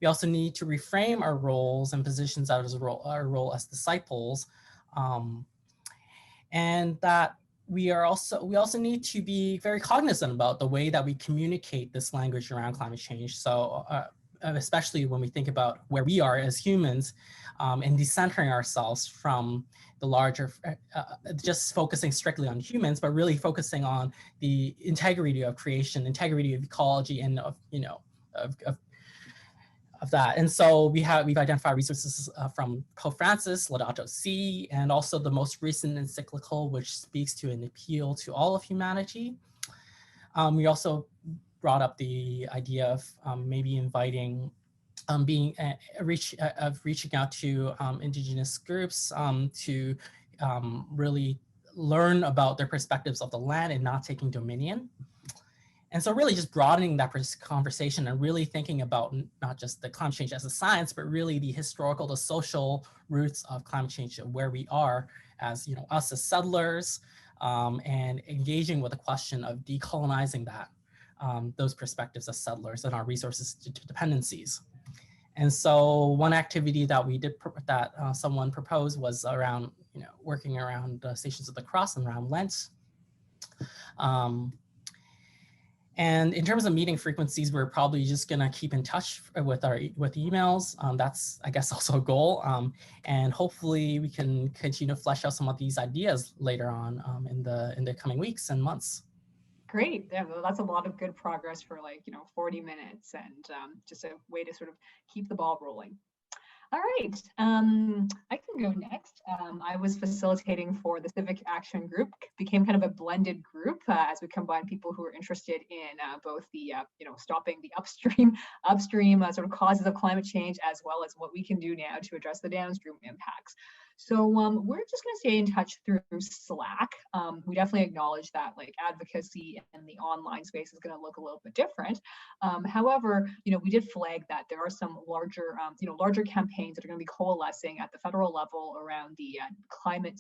We also need to reframe our roles and positions as our role as disciples, and that we also need to be very cognizant about the way that we communicate this language around climate change. So especially when we think about where we are as humans, and decentering ourselves from the larger, just focusing strictly on humans, but really focusing on the integrity of creation, integrity of ecology, and of that. And so we've identified resources from Pope Francis, Laudato Si, and also the most recent encyclical, which speaks to an appeal to all of humanity. We also brought up the idea of maybe inviting, reaching out to Indigenous groups to really learn about their perspectives of the land and not taking dominion. And so really just broadening that conversation and really thinking about not just the climate change as a science, but really the historical, the social roots of climate change, where we are as, us as settlers, and engaging with the question of decolonizing that, those perspectives as settlers and our resources dependencies. And so one activity that we did that someone proposed was around, working around the Stations of the Cross and around Lent. And in terms of meeting frequencies, we're probably just gonna keep in touch with emails. That's, I guess, also a goal. And hopefully we can continue to flesh out some of these ideas later on in the coming weeks and months. Great. Yeah, well, that's a lot of good progress for 40 minutes and just a way to sort of keep the ball rolling. All right, I can go next. I was facilitating for the Civic Action group, became kind of a blended group as we combine people who are interested in both the, stopping the upstream sort of causes of climate change, as well as what we can do now to address the downstream impacts. So we're just going to stay in touch through Slack. We definitely acknowledge that advocacy in the online space is going to look a little bit different. However, we did flag that there are some larger campaigns that are going to be coalescing at the federal level around the climate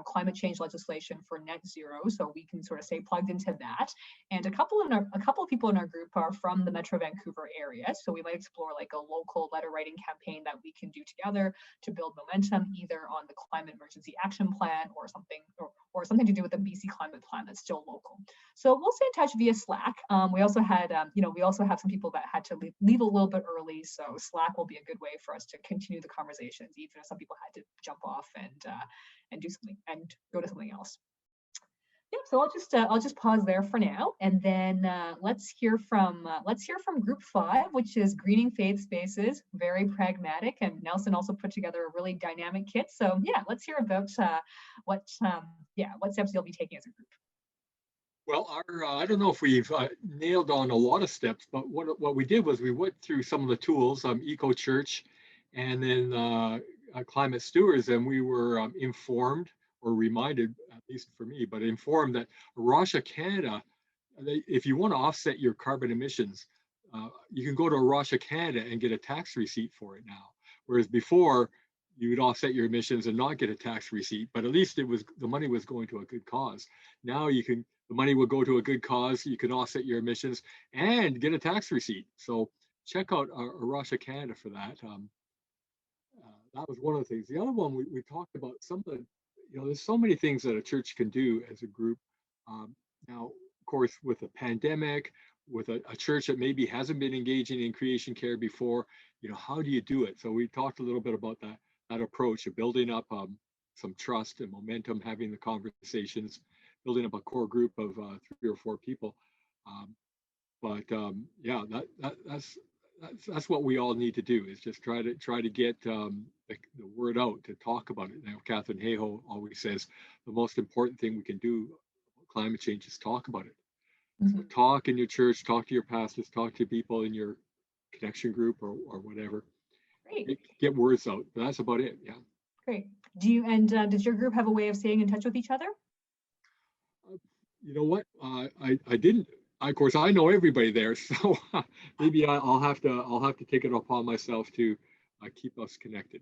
climate change legislation for net zero. So we can sort of stay plugged into that. And a couple of people in our group are from the Metro Vancouver area. So we might explore a local letter writing campaign that we can do together to build momentum, either on the Climate Emergency Action Plan or something to do with the BC Climate Plan that's still local. So we'll stay in touch via Slack. We also had, we also have some people that had to leave a little bit early. So Slack will be a good way for us to continue the conversations, even if some people had to jump off and do something and go to something else. Yeah, so I'll just pause there for now, and then let's hear from group 5, which is Greening Faith Spaces, very pragmatic, and Nelson also put together a really dynamic kit. So yeah, let's hear about what steps you'll be taking as a group. Well, I don't know if we've nailed on a lot of steps, but what we did was we went through some of the tools, Eco Church, and then Climate Stewards, and we were informed or reminded, at least for me, but informed that Russia Canada, if you want to offset your carbon emissions, you can go to Russia Canada and get a tax receipt for it now. Whereas before, you would offset your emissions and not get a tax receipt, but at least the money was going to a good cause. Now the money will go to a good cause. You can offset your emissions and get a tax receipt. So check out Russia Canada for that. That was one of the things. The other one we talked about some of the, there's so many things that a church can do as a group. Now, of course, with a pandemic, with a church that maybe hasn't been engaging in creation care before, how do you do it? So we talked a little bit about that approach of building up some trust and momentum, having the conversations, building up a core group of 3 or 4 people. Yeah, that's what we all need to do, is just try to get the word out, to talk about it. Now, Catherine Hayhoe always says the most important thing we can do about climate change is talk about it. So talk in your church, talk to your pastors, talk to people in your connection group or whatever. Great. Get words out. But that's about it. Yeah. Great. Does your group have a way of staying in touch with each other? You know what? I didn't. Of course, I know everybody there, so maybe I'll have to take it upon myself to keep us connected.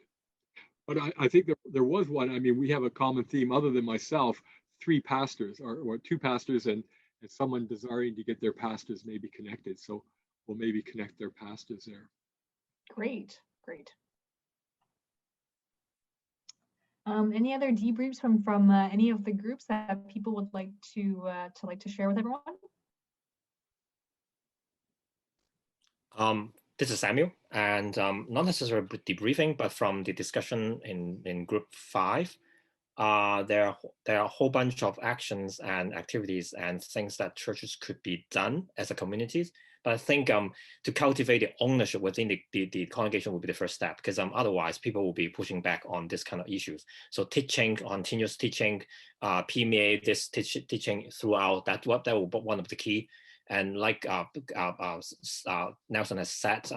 But I think there was one. I mean, we have a common theme other than myself. 3 pastors or 2 pastors and someone desiring to get their pastors maybe connected. So we'll maybe connect their pastors there. Great. Any other debriefs from any of the groups that people would like to share with everyone? This is Samuel, and not necessarily debriefing, but from the discussion in group 5, there are a whole bunch of actions and activities and things that churches could be done as a community. But I think to cultivate the ownership within the congregation will be the first step, because otherwise people will be pushing back on this kind of issues. So teaching, continuous teaching, permeate this teaching throughout. That will be one of the key. And like Nelson has said,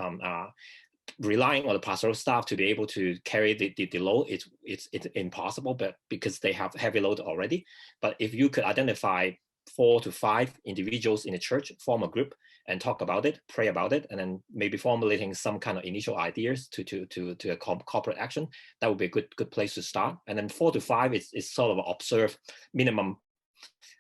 relying on the pastoral staff to be able to carry the load, it's impossible, but because they have heavy load already. But if you could identify 4 to 5 individuals in the church, form a group and talk about it, pray about it, and then maybe formulating some kind of initial ideas to a corporate action, that would be a good place to start. And then 4 to 5 is sort of observe minimum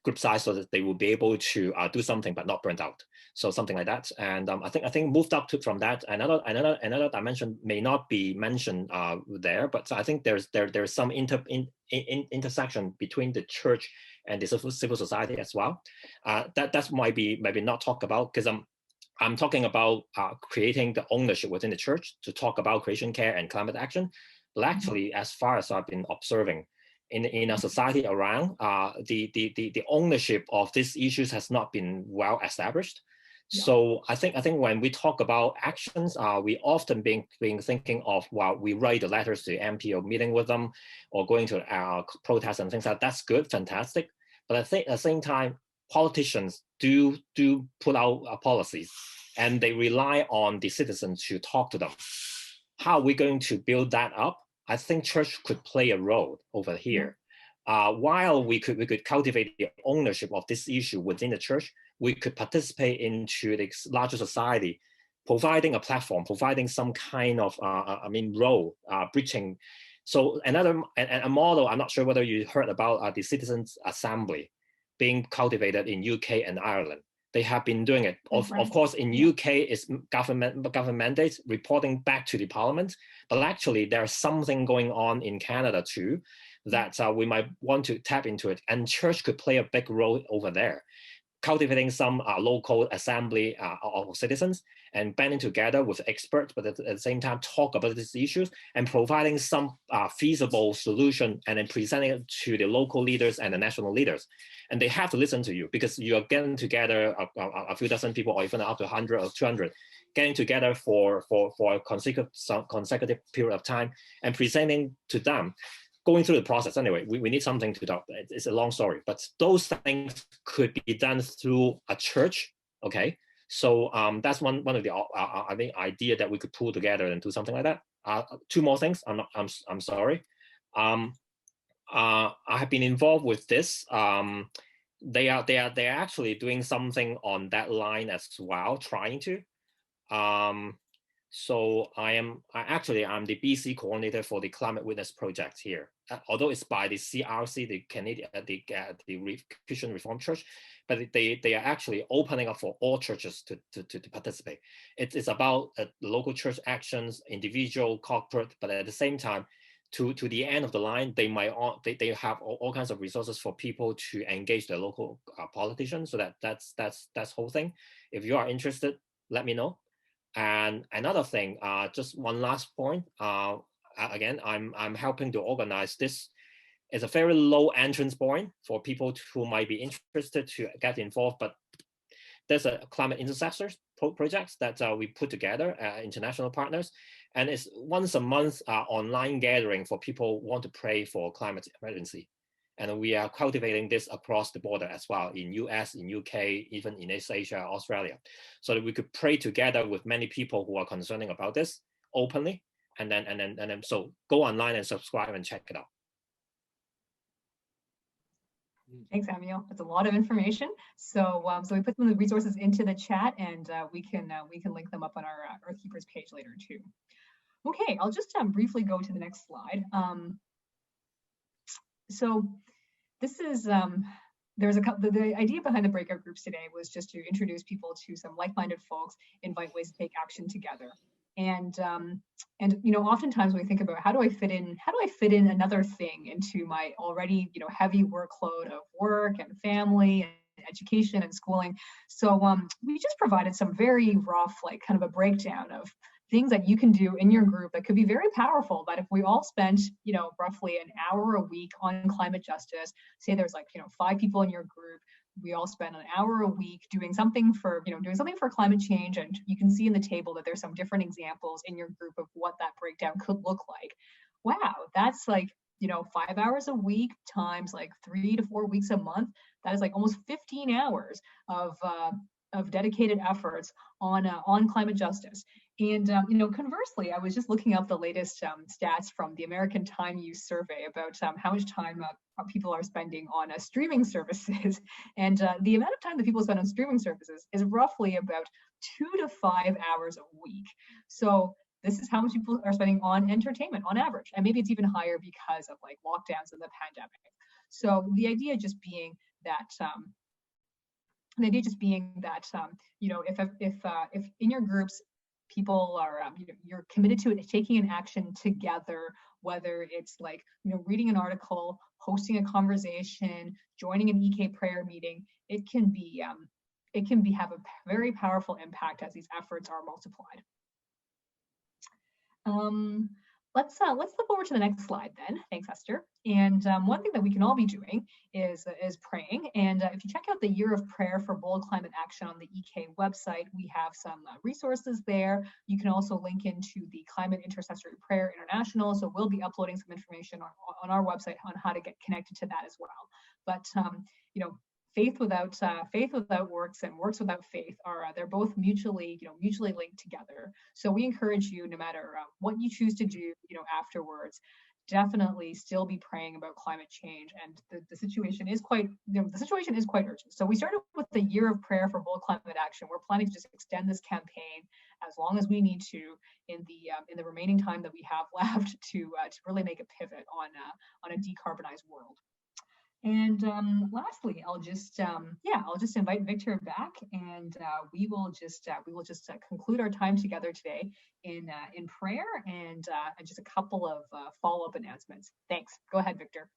group size, so that they will be able to do something but not burnt out. So something like that. And I think moved up from that, another dimension may not be mentioned there, but I think there's some intersection between the church and the civil society as well. That might be not talked about, because I'm talking about creating the ownership within the church to talk about creation care and climate action. But actually, as far as I've been observing, in a society around, the ownership of these issues has not been well established. Yeah. So I think when we talk about actions, we often being thinking of, well, we write the letters to the MP or meeting with them or going to protests and things like that. That's good, fantastic. But I think at the same time, politicians do put out policies, and they rely on the citizens to talk to them. How are we going to build that up? I think church could play a role over here. While we could cultivate the ownership of this issue within the church, we could participate into the larger society, providing a platform, providing some kind of role, bridging. So a model, I'm not sure whether you heard about the Citizens Assembly being cultivated in UK and Ireland. They have been doing it. Of course, in UK, it's government mandates reporting back to the parliament. But actually, there's something going on in Canada too that we might want to tap into it. And church could play a big role over there, cultivating some local assembly of citizens and banding together with experts, but at the same time talk about these issues and providing some feasible solution, and then presenting it to the local leaders and the national leaders. And they have to listen to you, because you are getting together a few dozen people, or even up to 100 or 200, getting together for a consecutive period of time and presenting to them, going through the process. Anyway, we need something to talk. It's a long story, but those things could be done through a church. Okay, so that's one of the I think idea that we could pull together and do something like that. 2 more things. I'm sorry. I have been involved with this. They're actually doing something on that line as well, trying to. So I'm the BC coordinator for the Climate Witness project here. Although it's by the CRC, the Canadian, the Christian Reformed Church, but they are actually opening up for all churches to participate. It's about local church actions, individual, corporate, but at the same time, to the end of the line, they have all kinds of resources for people to engage their local politicians. So that's whole thing. If you are interested, let me know. And another thing, just one last point. Again, I'm helping to organize this. It's a very low entrance point for people who might be interested to get involved. But there's a climate intercessors project that we put together, international partners, and it's once a month online gathering for people who want to pray for climate emergency. And we are cultivating this across the border as well, in US, in UK, even in East Asia, Australia, so that we could pray together with many people who are concerning about this openly. And then so go online and subscribe and check it out. Thanks, Samuel. That's a lot of information. So, so we put some of the resources into the chat, and we can link them up on our Earthkeepers page later too. Okay, I'll just briefly go to the next slide. So this is there's the idea behind the breakout groups today was just to introduce people to some like-minded folks, invite ways to take action together. And you know, oftentimes when we think about how do I fit in another thing into my already, you know, heavy workload of work and family and education and schooling. So we just provided some very rough, like kind of a breakdown of things that you can do in your group that could be very powerful. But if we all spent, you know, roughly an hour a week on climate justice, say there's like, you know, 5 people in your group, we all spend an hour a week doing something for, you know, doing something for climate change. And you can see in the table that there's some different examples in your group of what that breakdown could look like. Wow, that's like, you know, 5 hours a week times like 3 to 4 weeks a month. That is like almost 15 hours of dedicated efforts on climate justice. And you know, conversely, I was just looking up the latest stats from the American Time Use Survey about how much time people are spending on streaming services. And the amount of time that people spend on streaming services is roughly about 2 to 5 hours a week. So this is how much people are spending on entertainment on average. And maybe it's even higher because of like lockdowns and the pandemic. So the idea just being that you know, if in your groups people are you know, you're committed to it, taking an action together, whether it's like, you know, reading an article, hosting a conversation, joining an EK prayer meeting, it can have a very powerful impact as these efforts are multiplied. Let's flip over to the next slide then. Thanks, Esther. And one thing that we can all be doing is praying. And if you check out the Year of Prayer for Bold Climate Action on the EK website, we have some resources there. You can also link into the Climate Intercessory Prayer International. So we'll be uploading some information on our website on how to get connected to that as well. But you know, faith without works and works without faith are they're both mutually linked together. So we encourage you, no matter what you choose to do, you know, afterwards, definitely still be praying about climate change. And the situation is quite urgent. So we started with the Year of Prayer for Bold Climate Action. We're planning to just extend this campaign as long as we need to in the remaining time that we have left to really make a pivot on a decarbonized world. And lastly, I'll just invite Victor back, and we will just conclude our time together today in prayer and just a couple of follow-up announcements. Thanks. Go ahead, Victor.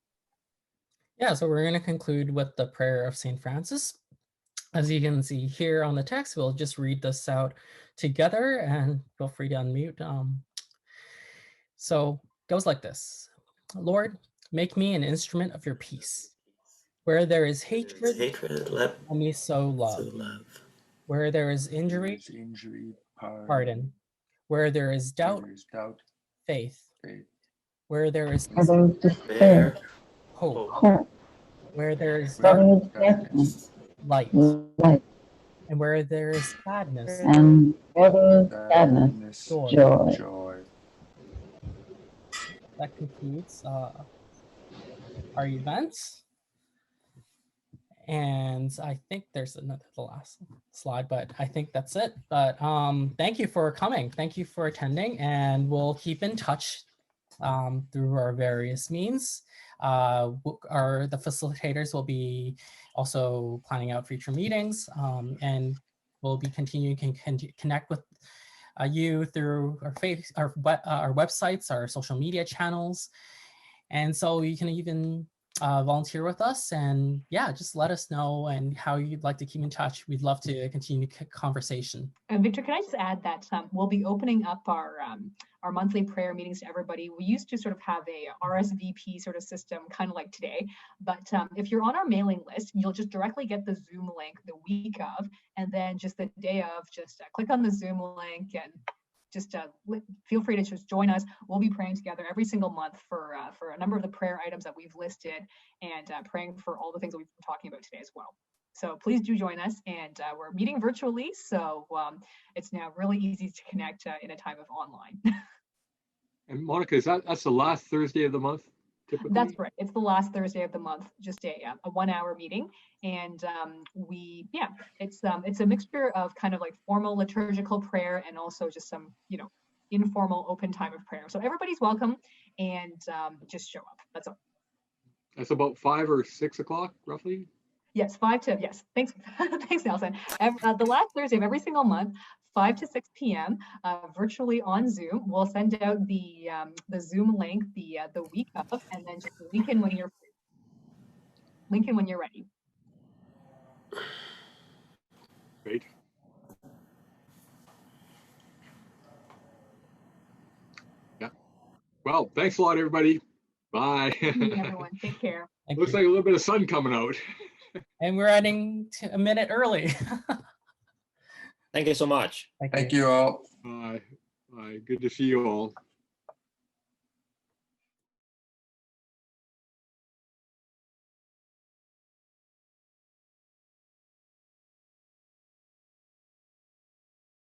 Yeah, so we're going to conclude with the prayer of St. Francis. As you can see here on the text, we'll just read this out together, and feel free to unmute. So it goes like this: Lord, make me an instrument of your peace. Where there is hatred, let me sow love. Where there is injury, pardon. Where there is doubt, faith. Where there is despair, hope. Where there is darkness, light. And where there is sadness, joy. That concludes our events. And I think there's the last slide, but I think that's it. But thank you for coming. Thank you for attending, and we'll keep in touch through our various means. The facilitators will be also planning out future meetings, and we'll be continuing to connect with you through our websites, our social media channels. And so you can even volunteer with us, and yeah, just let us know and how you'd like to keep in touch. We'd love to continue conversation. And Victor, can I just add that we'll be opening up our monthly prayer meetings to everybody. We used to sort of have a RSVP sort of system, kind of like today, but if you're on our mailing list, you'll just directly get the Zoom link the week of, and then just the day of, just click on the Zoom link and just feel free to just join us. We'll be praying together every single month for a number of the prayer items that we've listed, and praying for all the things that we've been talking about today as well. So please do join us, and we're meeting virtually, so it's now really easy to connect in a time of online. And Monica, that's the last Thursday of the month, typically? That's right. It's the last Thursday of the month, just a 1-hour meeting, and it's a mixture of kind of like formal liturgical prayer and also just some informal open time of prayer. So everybody's welcome, and just show up. That's all. That's about 5 or 6 o'clock, roughly. Yes, 5 to, yes. Thanks, thanks, Nelson. The last Thursday of every single month, 5 to 6 p.m. Virtually on Zoom. We'll send out the Zoom link the week of, and then just link in when you're ready. Great. Yeah. Well, thanks a lot, everybody. Bye. Everyone, take care. Looks like a little bit of sun coming out. And we're ending a minute early. Thank you so much. Thank you all. Bye. Bye. Good to see you all.